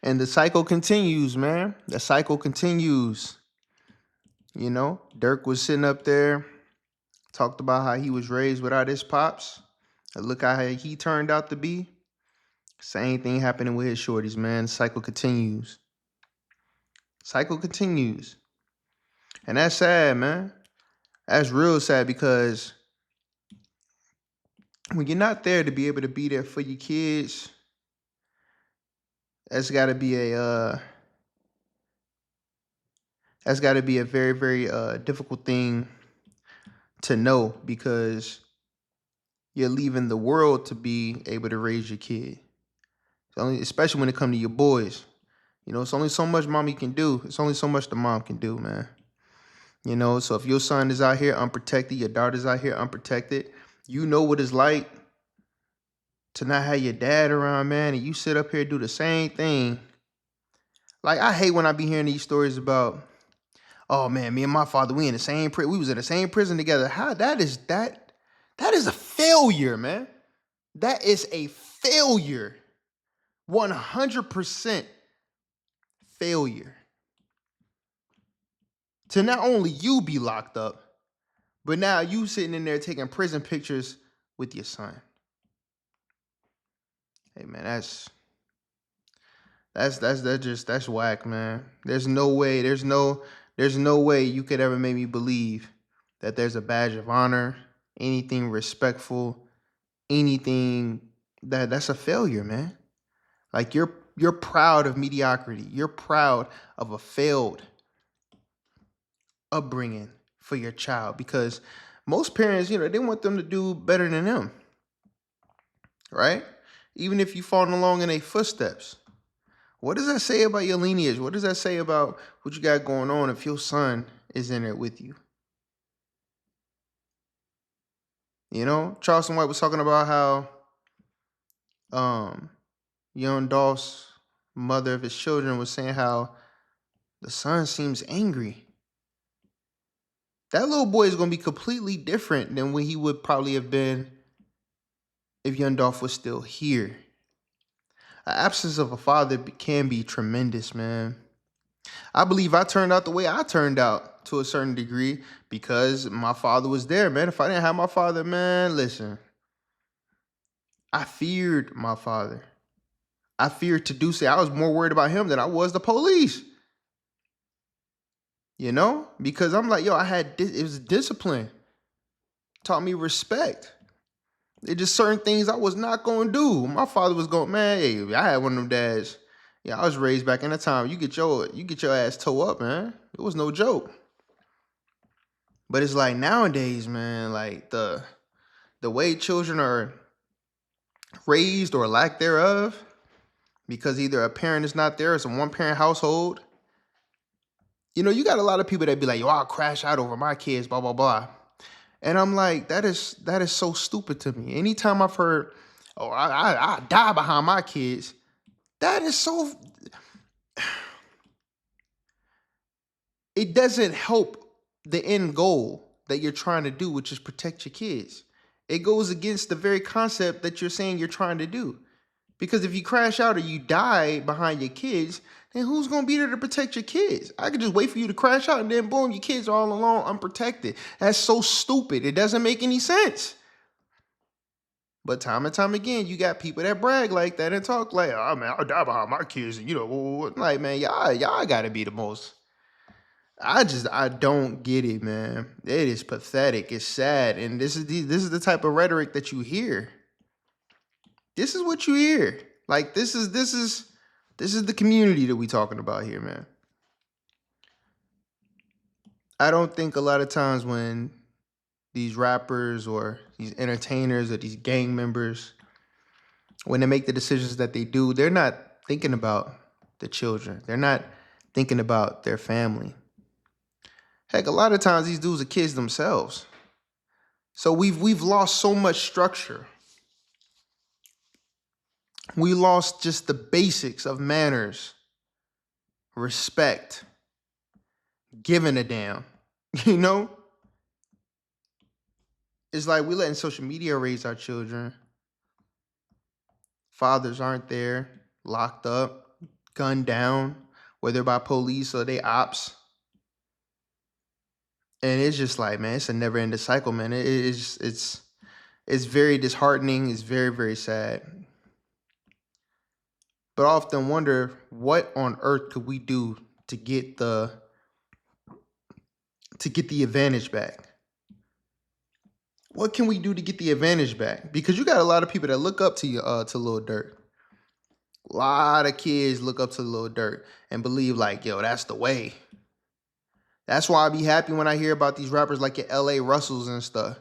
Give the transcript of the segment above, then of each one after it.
And the cycle continues, man. The cycle continues. You know, Dirk was sitting up there, talked about how he was raised without his pops. And look how he turned out to be. Same thing happening with his shorties, man. The cycle continues. Cycle continues. And that's sad, man. That's real sad because when you're not there to be able to be there for your kids, that's got to be a very very difficult thing to know because you're leaving the world to be able to raise your kid. It's only, especially when it comes to your boys. You know, it's only so much mommy can do. It's only so much the mom can do, man. You know, so if your son is out here unprotected, your daughter's out here unprotected, you know what it's like to not have your dad around, man, and you sit up here and do the same thing. Like, I hate when I be hearing these stories about, oh man, me and my father, we was in the same prison together. How that is a failure, man. That is a failure. 100% failure. To not only you be locked up, but now you sitting in there taking prison pictures with your son. Hey man, that's whack, man. There's no way you could ever make me believe that there's a badge of honor, anything respectful, anything that's a failure, man. Like you're proud of mediocrity. You're proud of a failed upbringing for your child because most parents, they want them to do better than them. Right? Even if you falling along in their footsteps. What does that say about your lineage? What does that say about what you got going on if your son is in there with you? You know, Charleston White was talking about how young Dolph's mother of his children was saying how the son seems angry. That little boy is going to be completely different than what he would probably have been if young Dolph was still here. An absence of a father can be tremendous, man. I believe I turned out the way I turned out to a certain degree because my father was there, man. If I didn't have my father, man, listen, I feared my father. I feared to do so. I was more worried about him than I was the police. You know, because I'm like, yo, it was discipline. Taught me respect. It just certain things I was not going to do. My father was going, man, hey, I had one of them dads. Yeah, I was raised back in the time. You get your ass toe up, man. It was no joke. But it's like nowadays, man, like the way children are raised or lack thereof, because either a parent is not there, it's a one-parent household. You know, you got a lot of people that be like, yo, I'll crash out over my kids, blah, blah, blah. And I'm like, that is so stupid to me. Anytime I've heard, oh, I die behind my kids, that is so, it doesn't help the end goal that you're trying to do, which is protect your kids. It goes against the very concept that you're saying you're trying to do. Because if you crash out or you die behind your kids, then who's going to be there to protect your kids? I could just wait for you to crash out and then boom, your kids are all alone, unprotected. That's so stupid. It doesn't make any sense. But time and time again, you got people that brag like that and talk like, oh man, I'll die behind my kids. And like, man, y'all got to be the most. I don't get it, man. It is pathetic. It's sad. And this is the type of rhetoric that you hear. This is what you hear. Like this is the community that we talking about here, man. I don't think a lot of times when these rappers or these entertainers or these gang members, when they make the decisions that they do, they're not thinking about the children. They're not thinking about their family. Heck, a lot of times these dudes are kids themselves. So we've lost so much structure. We lost just the basics of manners, respect, giving a damn, you know? It's like we're letting social media raise our children. Fathers aren't there, locked up, gunned down, whether by police or they ops. And it's just like, man, it's a never ending cycle, man. It's very disheartening. It's very, very sad. But I often wonder, what on earth could we do to get the advantage back? What can we do to get the advantage back? Because you got a lot of people that look up to you, to Lil Durk. A lot of kids look up to Lil Durk and believe like, yo, that's the way. That's why I be happy when I hear about these rappers like your LA Russells and stuff,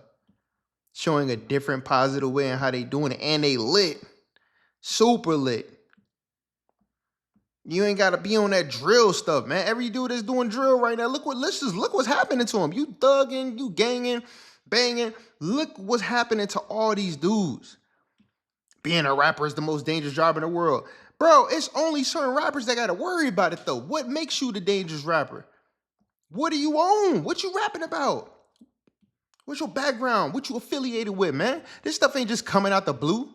showing a different positive way in how they doing it. And they lit. Super lit. You ain't gotta be on that drill stuff, man. Every dude that's doing drill right now, look what's happening to him. You thugging, you ganging, banging. Look what's happening to all these dudes. Being a rapper is the most dangerous job in the world. Bro, it's only certain rappers that gotta worry about it though. What makes you the dangerous rapper? What do you own? What you rapping about? What's your background? What you affiliated with, man? This stuff ain't just coming out the blue.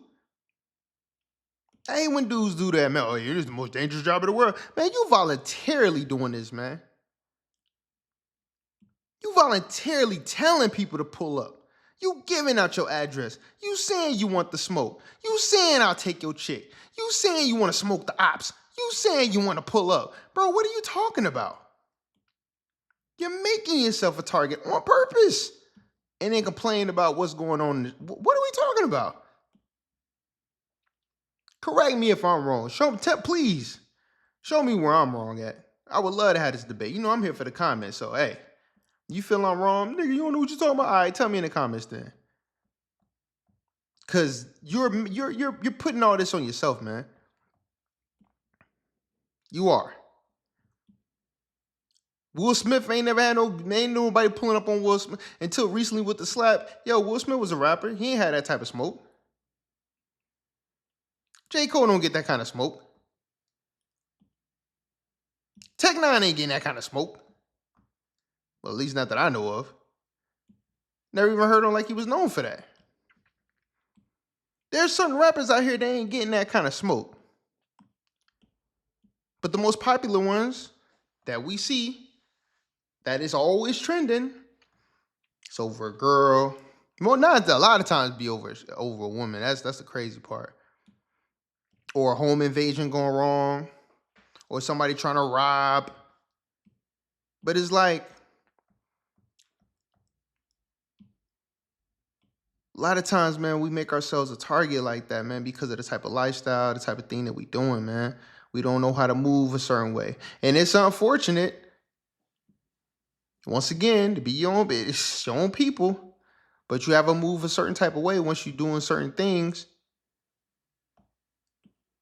I hate when dudes do that, man. Oh, you're just the most dangerous job in the world. Man, you voluntarily doing this, man. You voluntarily telling people to pull up. You giving out your address. You saying you want the smoke. You saying I'll take your chick. You saying you want to smoke the ops. You saying you want to pull up. Bro, what are you talking about? You're making yourself a target on purpose. And then complain about what's going on. What are we talking about? Correct me if I'm wrong. Please, show me where I'm wrong at. I would love to have this debate. You know I'm here for the comments, so hey, you feel I'm wrong? Nigga, you don't know what you're talking about? All right, tell me in the comments then. Cause you're putting all this on yourself, man. You are. Will Smith ain't nobody pulling up on Will Smith until recently with the slap. Yo, Will Smith was a rapper. He ain't had that type of smoke. J. Cole don't get that kind of smoke. Tech Nine ain't getting that kind of smoke. Well, at least not that I know of. Never even heard him like he was known for that. There's certain rappers out here that ain't getting that kind of smoke. But the most popular ones that we see, that is always trending, it's over a girl. Well, not a lot of times be over a woman. That's the crazy part. Or a home invasion going wrong. Or somebody trying to rob. But it's like, a lot of times, man, we make ourselves a target like that, man, because of the type of lifestyle, the type of thing that we doing, man. We don't know how to move a certain way. And it's unfortunate, once again, to be your own people, but you have to move a certain type of way once you're doing certain things.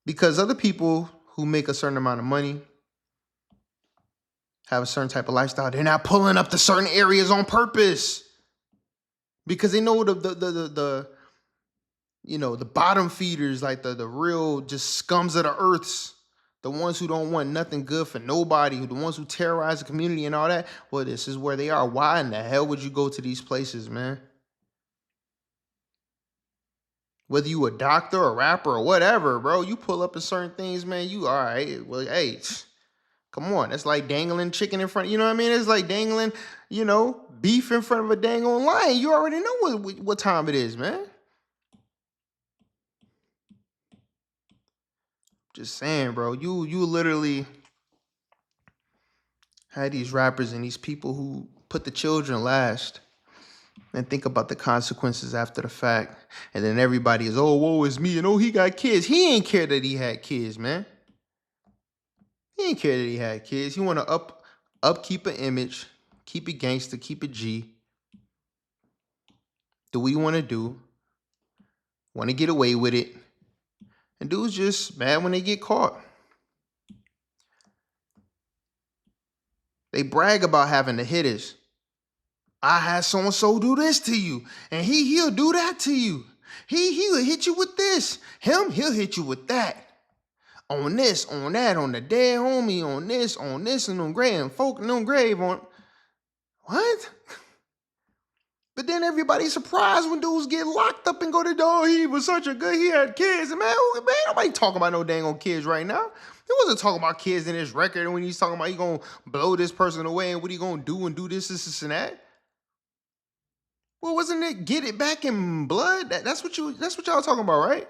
Because other people who make a certain amount of money, have a certain type of lifestyle, they're not pulling up to certain areas on purpose. Because they know the bottom feeders, like the real just scums of the earths, the ones who don't want nothing good for nobody, the ones who terrorize the community and all that. Well, this is where they are. Why in the hell would you go to these places, man? Whether you a doctor, a rapper, or whatever, bro, you pull up in certain things, man, you all right. Well, hey, come on. That's like dangling chicken in front. You know what I mean? It's like dangling, beef in front of a dangling lion. You already know what time it is, man. Just saying, bro. You literally had these rappers and these people who put the children last and think about the consequences after the fact. And then everybody is, oh, woe is me. And oh, he got kids. He ain't care that he had kids, man. He ain't care that he had kids. He want to upkeep an image, keep it gangster, keep it G. Do what you want to do. Want to get away with it. And dudes just mad when they get caught. They brag about having the hitters. I had so-and-so do this to you. And he'll do that to you. He'll hit you with this. He'll hit you with that. On this, on that, on the dead homie, on this, and on grave, and folk and on grave on. What? But then everybody's surprised when dudes get locked up and go to, oh, he was such a good, he had kids. And man, nobody talking about no dang on kids right now. He wasn't talking about kids in his record, and when he's talking about he gonna blow this person away and what he gonna do and do this, and that. Well, wasn't it get it back in blood? That's what y'all talking about, right?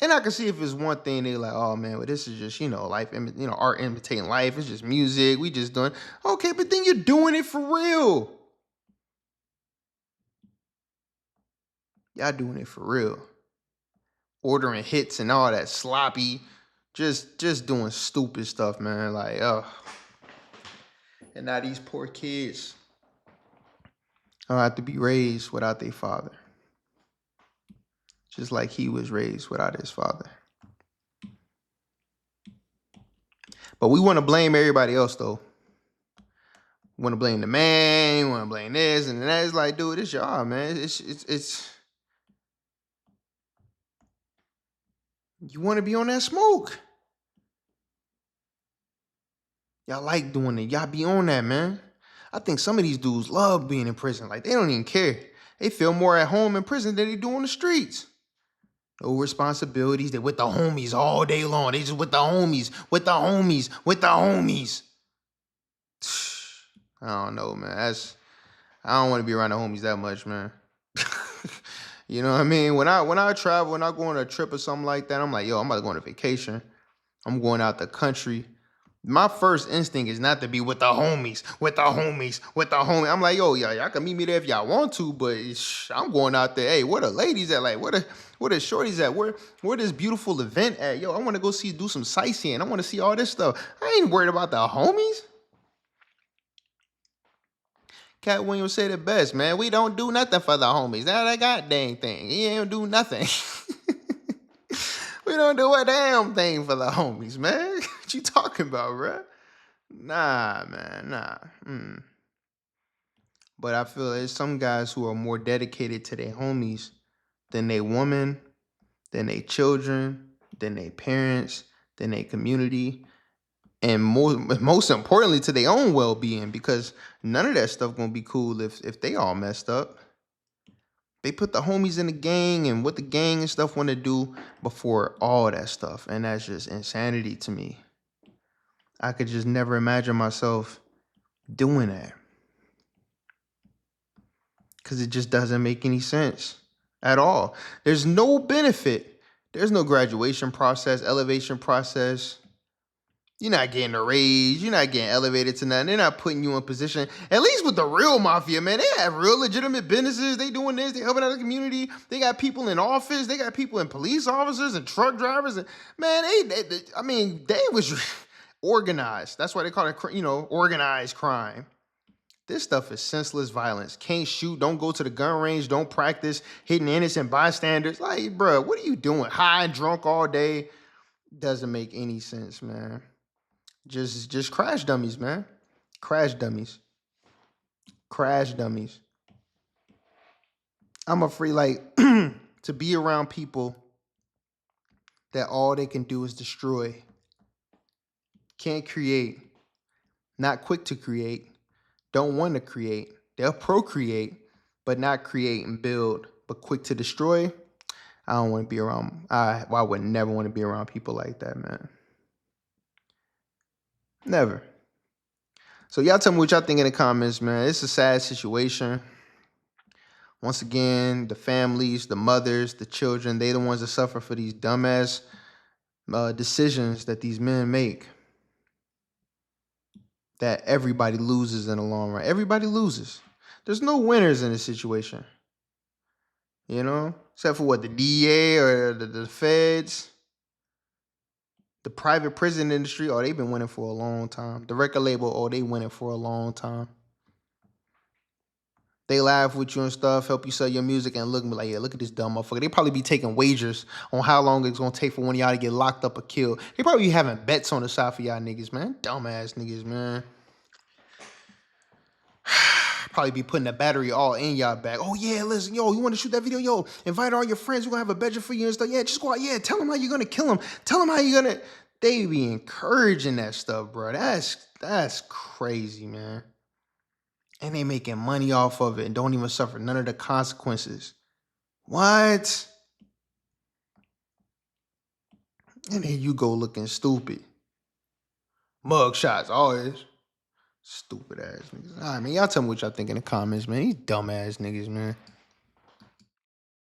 And I can see if it's one thing they're like, oh man, well this is just life, art imitating life. It's just music. We just doing okay, but then you're doing it for real. Y'all doing it for real. Ordering hits and all that sloppy, just doing stupid stuff, man. Like, and now these poor kids have to be raised without their father, just like he was raised without his father. But we want to blame everybody else, though. We want to blame the man. We want to blame this and that. It's like, dude, it's y'all, man. It's. You want to be on that smoke. Y'all like doing it. Y'all be on that, man. I think some of these dudes love being in prison. Like, they don't even care. They feel more at home in prison than they do on the streets. No responsibilities. They with the homies all day long. They just with the homies, with the homies, with the homies. I don't know, man. I don't want to be around the homies that much, man. You know what I mean? When I travel, when I go on a trip or something like that, I'm like, yo, I'm about to go on a vacation. I'm going out the country. My first instinct is not to be with the homies, with the homies, with the homies. I'm like, yo, y'all can meet me there if y'all want to, but I'm going out there. Hey, where the ladies at? Like, where the shorties at? Where this beautiful event at? Yo, I want to go do some sightseeing. I want to see all this stuff. I ain't worried about the homies. Cat Williams said it best, man. We don't do nothing for the homies. That goddamn thing. He ain't do nothing. We don't do a damn thing for the homies, man. What you talking about, bruh? Nah, man, nah. But I feel there's some guys who are more dedicated to their homies than their woman, than their children, than their parents, than their community, and most importantly to their own well-being, because none of that stuff gonna be cool if they all messed up. They put the homies in the gang and what the gang and stuff want to do before all that stuff, and that's just insanity to me. I could just never imagine myself doing that, because it just doesn't make any sense at all. There's no benefit. There's no graduation process, elevation process. You're not getting a raise. You're not getting elevated to nothing. They're not putting you in position. At least with the real mafia, man, they have real legitimate businesses. They doing this. They helping out the community. They got people in office. They got people in police officers and truck drivers. And man, they was organized. That's why they call it, organized crime. This stuff is senseless violence. Can't shoot. Don't go to the gun range. Don't practice hitting innocent bystanders. Like, bro, what are you doing? High and drunk all day. Doesn't make any sense, man. Just crash dummies, man. Crash dummies. Crash dummies. I'm afraid, like, to be around people that all they can do is destroy. Can't create. Not quick to create. Don't want to create. They'll procreate, but not create and build, but quick to destroy. I don't want to be around. I would never want to be around people like that, man. Never. So y'all tell me what y'all think in the comments, man. It's a sad situation. Once again, the families, the mothers, the children, they the ones that suffer for these dumbass decisions that these men make. That everybody loses in the long run. Everybody loses. There's no winners in this situation. Except for the DA or the feds. The private prison industry, they've been winning for a long time. The record label, they winning for a long time. They laugh with you and stuff, help you sell your music, and look like, yeah, look at this dumb motherfucker. They probably be taking wagers on how long it's gonna take for one of y'all to get locked up or killed. They probably be having bets on the side for y'all niggas, man. Dumbass niggas, man. Probably be putting the battery all in y'all back. Oh yeah, listen, yo, you want to shoot that video? Yo, invite all your friends. We're gonna have a budget for you and stuff. Yeah, just go out. Yeah, tell them how you're gonna kill him. Tell them how you're gonna. They be encouraging that stuff, bro. That's crazy, man. And they making money off of it and don't even suffer none of the consequences. What? And then you go looking stupid. Mug shots, always. Stupid ass niggas. All right, man. Y'all tell me what y'all think in the comments, man. These dumb ass niggas, man.